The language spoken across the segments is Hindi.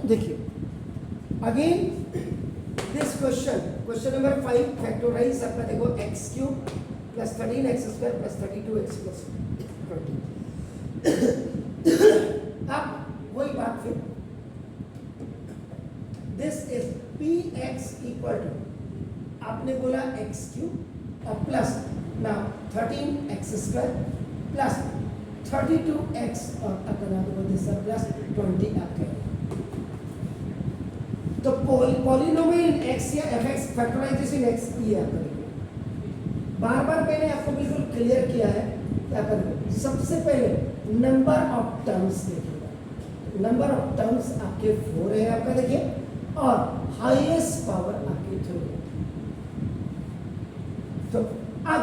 देखिए again this question number 5 factorise आपका देखो x cube plus 13 x square plus 32 x plus 20। अब वही बात फिर this is p x equal to आपने बोला एक्स क्यूब और प्लस ना 13 एक्स स्क्वायर प्लस 32 एक्स और अपना दिस प्लस 20 आपके। तो पॉलिनोमियल एक्स या एफ एक्स फैक्टराइजेशन एक्स ये आप करेंगे। बार बार मैंने आपको बिल्कुल क्लियर किया है क्या करेंगे। सबसे पहले नंबर ऑफ टर्म्स देखिएगा, नंबर ऑफ टर्म्स आपके 4 है आपका देखिए और हाईएस्ट पावर आपकी 3 है। तो अब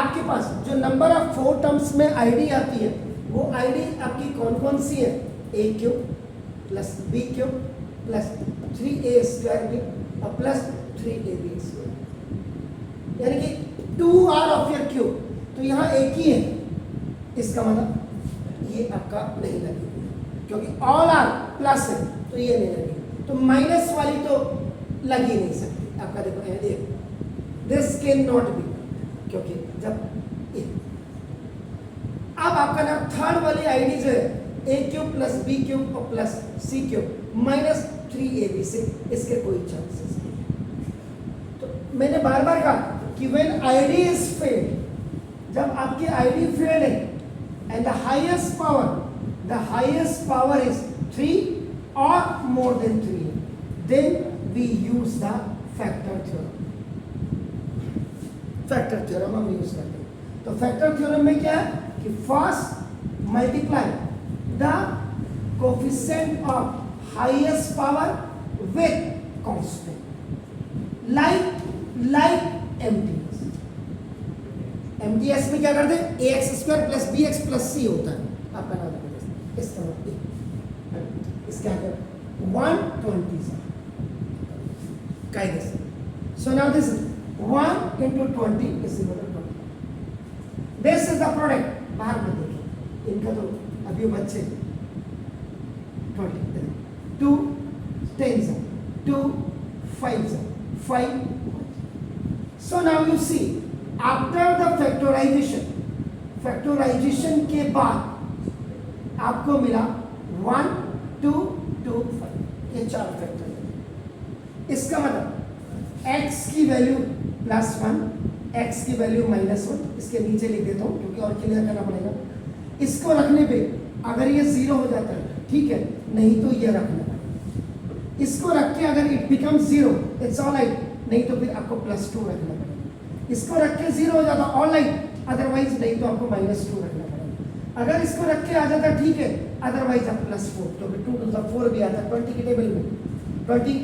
आपके पास जो नंबर ऑफ 4 टर्म्स में आईडी आती है वो आईडी आपकी कौन कौन सी है, A cube plus B cube plus 3a square B और प्लस 3ab स्क्वायर, यानी कि 2r ऑफ योर क्यूब। तो यहाँ एक ही है, इसका मतलब ये आपका नहीं लगेगा क्योंकि ऑल आर प्लस है तो ये नहीं लगेगी। तो माइनस वाली तो लग ही नहीं सकती आपका। देखो दिस कैन नॉट बी क्योंकि जब अब आपका ना थर्ड वाली आईडी जो है A cube plus B cube और प्लस सी क्यूब माइनस 3ab से इसके कोई चांसेस नहीं। तो मैंने बार बार कहा कि व्हेन आईडी इज फेल्ड, जब आपकी आईडी फेल्ड है and the highest power is 3 और more than 3, then we use the factor theorem. Factor theorem हम यूज करते हैं। तो फैक्टर थ्योरम में क्या है कि first multiply the coefficient of highest power with constant like MTS में क्या करते हैं, ax square plus bx plus c होता है आपका नाम इसका मतलब इसका आगे 120 कायदे से। So now this is 1 into 20 is equal to 20. This is the product। बाहर में देखिए इनका तो अभी बच्चे 20 2 10s 2 5s 5। So now you see after the factorization के बाद आपको मिला 1 2 2 5, ये 4 फैक्टर है। इसका मतलब x की वैल्यू +1 x की वैल्यू -1, इसके नीचे लिख देता हूँ क्योंकि और क्लियर करना पड़ेगा। इसको रखने पे अगर ये 0 हो जाता है ठीक है, नहीं तो ये रखना। इसको रख के अगर it become 0 it's all right, नहीं तो फिर आपको +2 रखना पड़ेगा। इसको रख के 0 हो जाता ऑल राइट, अदरवाइज नहीं तो आपको -2 रखना पड़ेगा। अगर इसको रख के आ जाता ठीक है, अदरवाइज आप +4, तो फिर 2 to the 4 भी आता है 20 की टेबल में, 20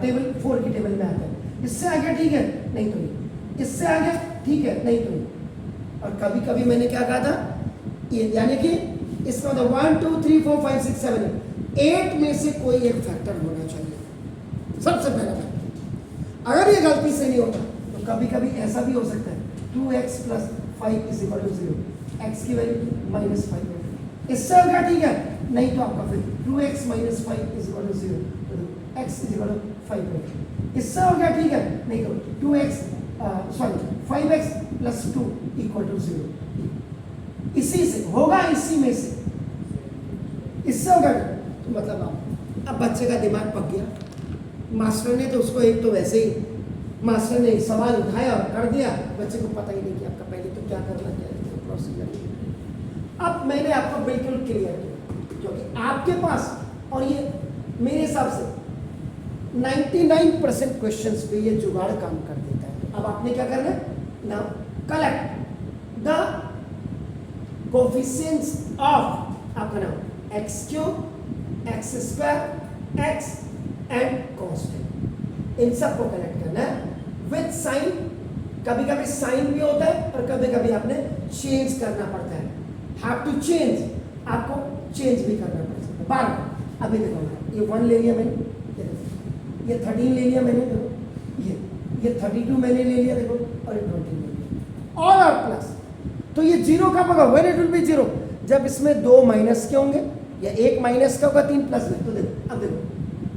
टेबल 4 की टेबल में आता है। इससे आगे ठीक है, नहीं तो नहीं, इससे आगे ठीक है, नहीं तो नहीं। और कभी कभी मैंने क्या कहा था, ये यानी कि इसका मतलब 1 2 3 4 5 6 7 8 में से कोई एक फैक्टर होना चाहिए, सबसे पहला फैक्टर। अगर ये गलती से नहीं होता तो कभी कभी ऐसा भी हो सकता है 2x + 5 = 0, x की वैल्यू -5 है। इससे होगा ठीक है, नहीं तो आपका फिर 2x - 5 = 0, तो x = 5 है। इससे हो गया ठीक है, नहीं तो 5x + 2 = 0। इसी से होगा, इसी में से इससे होगा तो मतलब आप अब बच्चे का दिमाग पक गया। मास्टर ने तो उसको एक तो वैसे ही मास्टर ने सवाल उठाया और कर दिया, बच्चे को पता ही नहीं कि आपका पहले तो क्या करना चाहिए प्रोसीजर। अब मैंने आपको बिल्कुल क्लियर किया क्योंकि आपके पास, और ये मेरे हिसाब से 99% क्वेश्चंस पे ये जुगाड़ काम कर देता है। अब आपने क्या करना है, now collect the coefficients of आपका नाम x3 x2 x and constant, इन सब को कनेक्ट करना है विद साइन। कभी कभी साइन भी होता है और कभी कभी आपने चेंज करना पड़ता है, हैव टू चेंज, आपको चेंज भी करना पड़ता है बार। अभी देखो ये 1 ले लिया मैंने, ये 13 ले लिया मैंने, देखो ये 32 मैंने ले लिया, देखो, और ये 20 ले लिया, ऑल आर प्लस। तो ये 0 कब होगा, व्हेन इट विल बी 0, जब इसमें 2 माइनस के होंगे या 1 माइनस का होगा 3 प्लस में। तो देखो अब देखो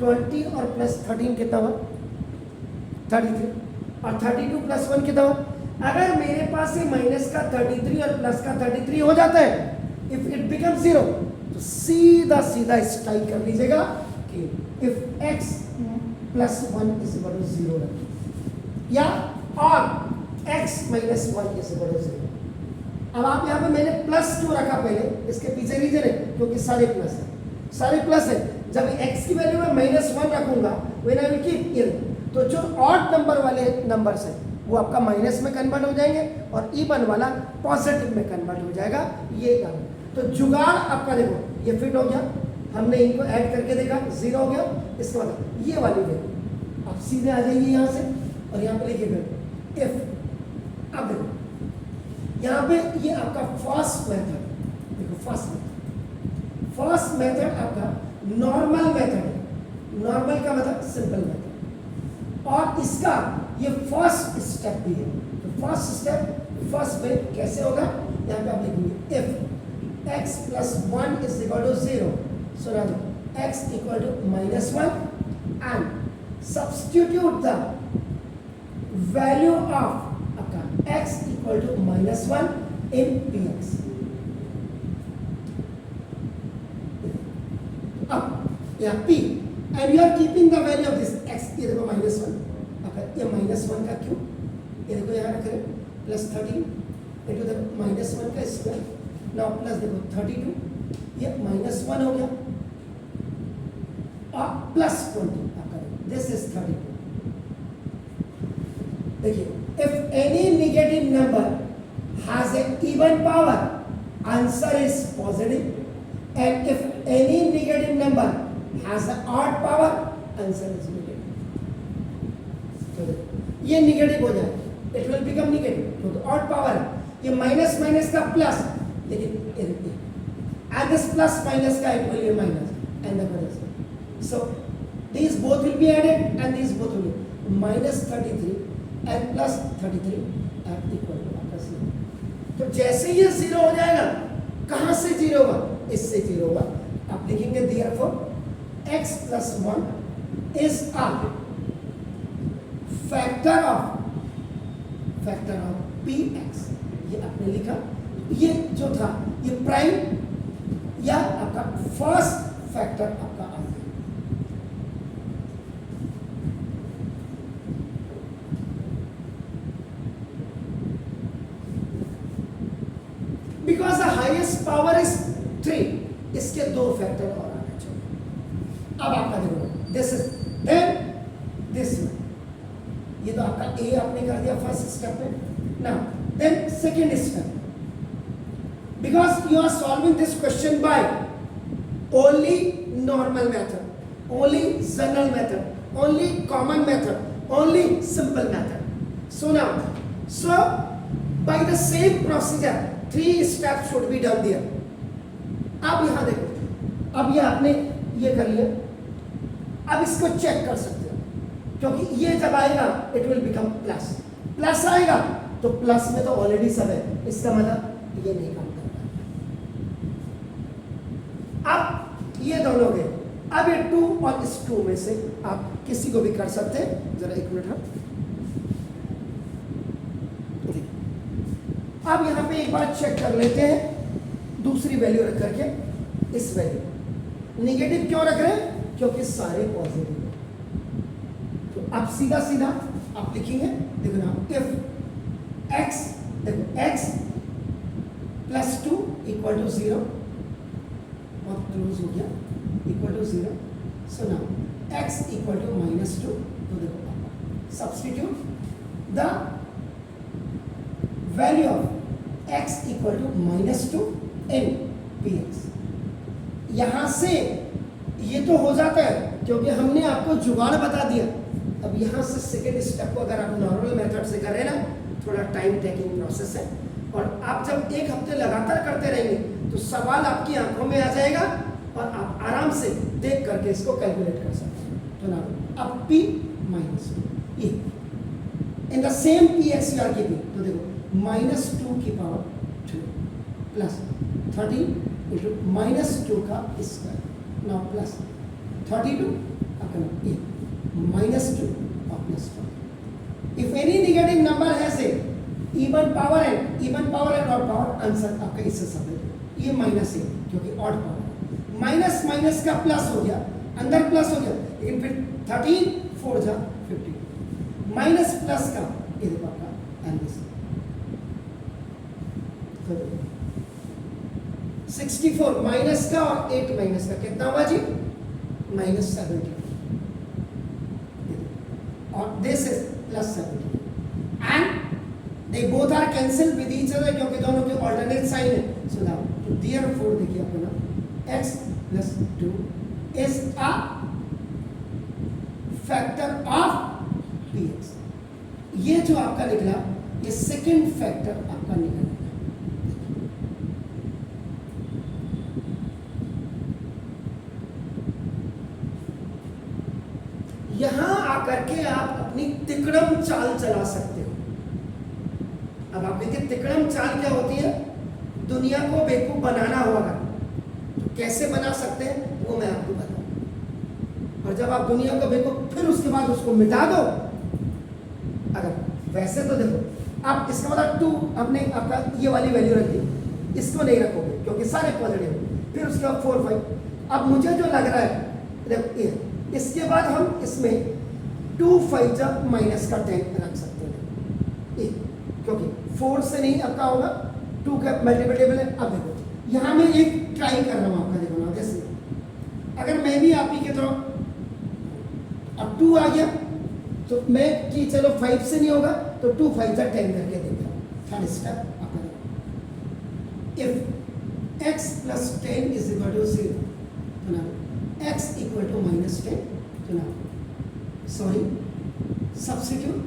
20 और प्लस 13 कितना हुआ? 33। और 32 प्लस 1 कितना हुआ? अगर मेरे पास ये माइनस का 33 और प्लस का 33 हो जाता है, इफ इट बिकम 0, तो सीधा सीधा स्ट्राइक कर लीजिएगा कि if x plus 1 is equal to 0 या और x minus 1 is equal to 0। अब आप यहाँ पे मैंने प्लस क्यों रखा पहले, इसके पीछे रीजन है क्योंकि सारे प्लस है, सारे प्लस है। जब x की वैल्यू में -1 रखूंगा when I will keep in, तो जो ऑड नंबर वाले नंबर्स हैं वो आपका माइनस में कन्वर्ट हो जाएंगे और इवन वाला पॉजिटिव में कन्वर्ट हो जाएगा। ये काम, तो जुगाड़ आपका देखो ये फिट हो गया, हमने इनको ऐड करके देखा 0 हो गया। इसका मतलब ये वाली वैल्यू आप सीधे आ जाइए यहाँ से और यहाँ पे लिखिए इफ। अब देखो यहाँ पे ये आपका फर्स्ट मेथड, देखो फर्स्ट मेथड आपका नॉर्मल मेथड है। नॉर्मल का मतलब सिंपल मेथड, और इसका ये फर्स्ट स्टेप भी है। तो फर्स्ट स्टेप फर्स्ट में कैसे होगा, यहाँ पे आप लिखेंगे if x plus 1 is equal to 0, so now x equal to -1 and substitute the value of आपका x equal to -1 in px। अब या p and you are keeping the value of this x, ये देखो -1, अगर ये -1 का क्यों, ये देखो यहाँ रख रहे प्लस 13 इंटू द -1 का स्क्वायर, नाउ प्लस देखो 32, ये -1 हो गया और प्लस 20 आपका, दिस इज 32। देखिए if any negative number has an even power, answer is positive, and if any negative number has an odd power, answer is negative। तो ये नेगेटिव हो जाए, इट विल बिकम नेगेटिव, तो ऑड पावर है, ये माइनस माइनस का प्लस, लेकिन एंड दिस प्लस माइनस का it will be minus and the plus, so these both will be added and these both will be -33 and plus 33 are equal to आपका 0। तो जैसे ये 0 हो जाएगा, कहाँ से 0 होगा, इससे 0 होगा। आप लिखेंगे therefore x plus 1 is a factor of px। ये आपने लिखा, ये जो था ये प्राइम या आपका फर्स्ट फैक्टर आपका आ गया। Because the highest power is 3, इसके 2 फैक्टर और आने चाहिए। अब आपका देखो दिस इज देन दिस, ये तो आपका ए आपने कर दिया फर्स्ट स्टेप में। Now then second step, because you are solving this question by only normal method, only general method, only common method, only simple method. So now so by the same procedure 3 steps should be done there। अब यहां देखो, अब ये आपने ये कर लिया, अब इसको चेक कर सकते हो क्योंकि ये जब आएगा it will become plus, plus आएगा तो प्लस में तो ऑलरेडी सब है, इसका मतलब ये नहीं काम करता। अब ये दोनों गए, अब ये 2 और इस 2 में से आप किसी को भी कर सकते हैं। जरा एक मिनट, अब यहाँ पे एक बार चेक कर लेते हैं, दूसरी वैल्यू रख करके इस वैल्यू, नेगेटिव क्यों रख रहे हैं, क्योंकि सारे पॉजिटिव है। तो अब सीधा सीधा आप लिखेंगे, देखो ना इफ x, देखो x प्लस 2 इक्वल टू 0 और क्लोज हो गया equal to 0। So now x equal to -2, तो देखो substitute the value of x equal to -2 in px। यहां से ये तो हो जाता है क्योंकि हमने आपको जुगाड़ बता दिया। अब यहां से सेकेंड स्टेप को अगर आप नॉर्मल मेथड से करें ना, थोड़ा टाइम टेकिंग प्रोसेस है, और आप जब 1 हफ्ते लगातार करते रहेंगे तो सवाल आपकी आंखों में आ जाएगा और आप आराम से देख करके इसको कैलकुलेट कर सकते हैं। तो ना अब p -2 ये in the same px you are keeping, तो देखो -2 की पावर 2 प्लस 13 इंटू -2 का स्क्वायर, नाउ प्लस 32 आपका -2 और +1. If any negative number has a even power and odd power, answer आपका इससे सब है. ये -1 क्योंकि ऑड पावर, माइनस माइनस का प्लस हो गया, अंदर प्लस हो गया, लेकिन फिर 13 4 जा 50 माइनस प्लस का ये देखो आपका आंसर 64 माइनस का और 8 माइनस का कितना हुआ जी? -70. और this is +70 and they both are cancelled with each other क्योंकि दोनों के alternate sign है. So now therefore देखिए अपना x plus 2 is a factor of px. ये जो आपका निकला ये सेकंड फैक्टर आपका निकला. यहां आकर के आप अपनी तिकड़म चाल चला सकते हो. अब आप देखिए तिकड़म चाल क्या होती है? दुनिया को बेवकूफ बनाना होगा. तो कैसे बना सकते हैं वो मैं आपको बताऊं. और जब आप दुनिया को बेवकूफ फिर उसके बाद उसको मिटा दो. अगर वैसे तो देखो आप इसका मतलब 2 आपने आपका ये वाली वैल्यू रख दी, इसको नहीं रखोगे क्योंकि सारे पॉजिटिव. फिर उसके बाद 4 5. अब मुझे जो लग रहा है देखो ये, इसके बाद हम इसमें 2 5 जब माइनस का 10 रख सकते हैं क्योंकि 4 से नहीं आपका होगा, 2 का मल्टीपल टेबल है. अब देखो यहाँ मैं एक ट्राई कर रहा हूँ आपका, देखो ना जैसे अगर मैं भी आप ही की तरह अब 2 आ गया तो मैं कि चलो 5 से नहीं होगा तो 2 5 जा 10 करके देख रहा हूँ. थर्ड स्टेप आपका if x plus 10 is equal to 0 तो ना x equal to -10 तो ना sorry substitute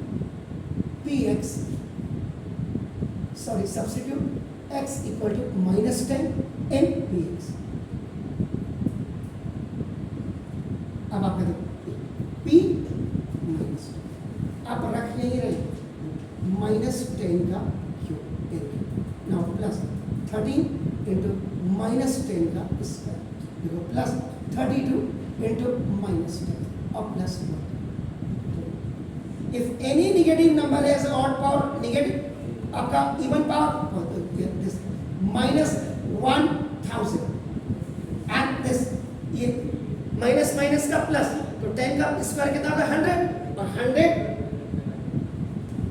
x equal to -10 in px. अब आप देखो p माइनस आप रख नहीं रहे -10 का क्यूब नाउ प्लस 13 इंटू -10 का स्क्वायर देखो प्लस 32 इंटू -10 और plus 1. If any negative number has an odd power negative आपका even power this -1000 and this ये माइनस माइनस का प्लस तो 10 का स्क्वायर कितना होगा 100 और 100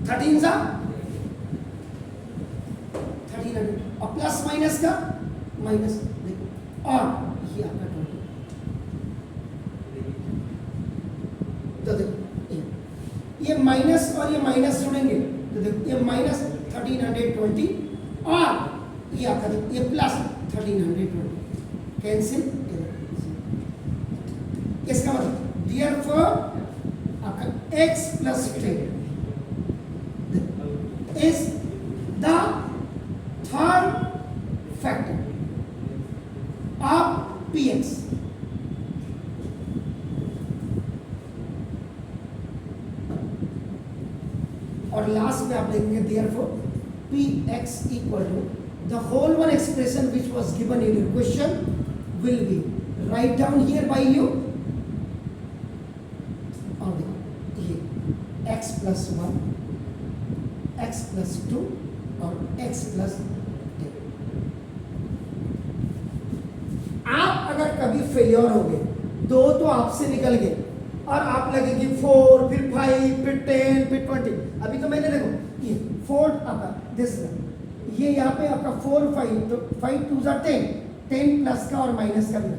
13 जा 1300 और प्लस माइनस का माइनस देखो और ये आपका 20 तो देखो ये माइनस और ये माइनस जुड़ेंगे तो देखो ये माइनस 1320 और ये आपका ये प्लस 1320 कैंसिल. इसका मतलब therefore आपका x plus 10 is the third factor of px. और लास्ट में आप देखेंगे therefore px equal to the whole one expression which was given in your question will be write down here by you और देखो ये x plus 1 x plus 2 और x plus 10. आप अगर कभी फेलियर हो गए 2 तो आपसे निकल गए और आप लगे कि 4 फिर 5 फिर 10 फिर 20. अभी तो मैंने देखो ये 4 आपका दिस ये यहाँ पे आपका 4 5 तो 5 2 जा 10 प्लस का और माइनस का भी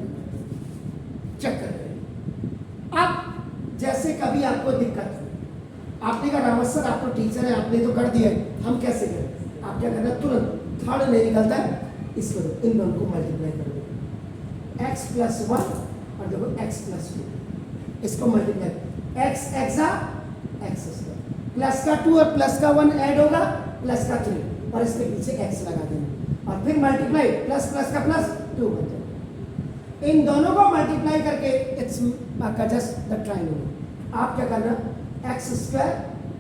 चेक कर रहे हैं. अब जैसे कभी आपको दिक्कत आपने कहा रामत सर आप तो टीचर है आपने तो कर दिया है हम कैसे करें. आप क्या करना तुरंत थर्ड नहीं निकलता है इसको इन दोनों को मल्टीप्लाई कर दो x plus 1 और देखो x plus 2 इसको मल्टीप्लाई x एक्सा x प्लस का 2 और प्लस का 1 ऐड होगा प्लस का 3 और इसके पीछे x लगा देना और फिर मल्टीप्लाई प्लस प्लस का प्लस 2 बन जाए. इन दोनों को मल्टीप्लाई करके इट्स आपका जस्ट द ट्रायंगल. आप क्या करना x स्क्वायर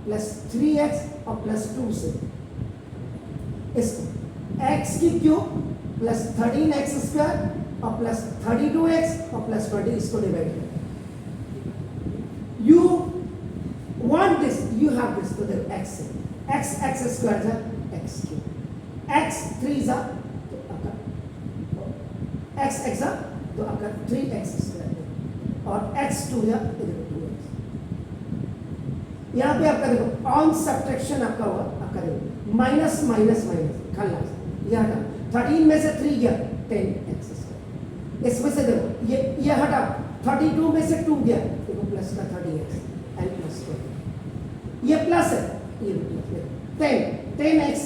प्लस 3x और प्लस 2 से इसको x की क्यूब प्लस 13x स्क्वायर और प्लस 32x और प्लस 20 इसको डिवाइड करें. एक्स से एक्स स्क्वायर जा एक्स क्यूब एक्स 3 जा तो आपका एक्स जा तो आपका 3x स्क्वायर और x 2 जा तो देखो 2x। यहाँ पे आपका देखो ऑन सब्ट्रैक्शन आपका हुआ, आपका देखो माइनस माइनस माइनस खाना ये हटा 13 में से 3 गया 10x स्क्वायर। इसमें से देखो ये हटा 32 में से 2 गया देखो प्लस का 30x एंड प्लस 2 ये प्लस है ये 10x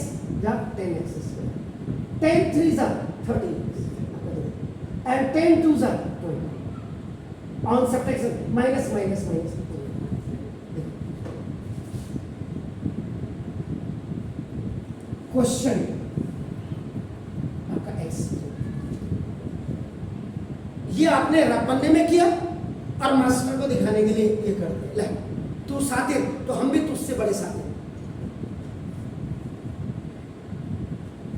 जा 10x स्क्वायर 10 3 जा 30x एंड 10 2 जा 20 on subtraction minus minus minus question आपका x ये आपने पन्ने में किया और मास्टर को दिखाने के लिए ये करते ले तू साथी तो हम भी तुझसे बड़े साथी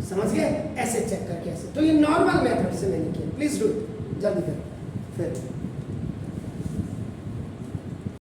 समझ गए ऐसे चेक करके ऐसे तो ये नॉर्मल मेथड से मैंने किया प्लीज डू जल्दी करो फिर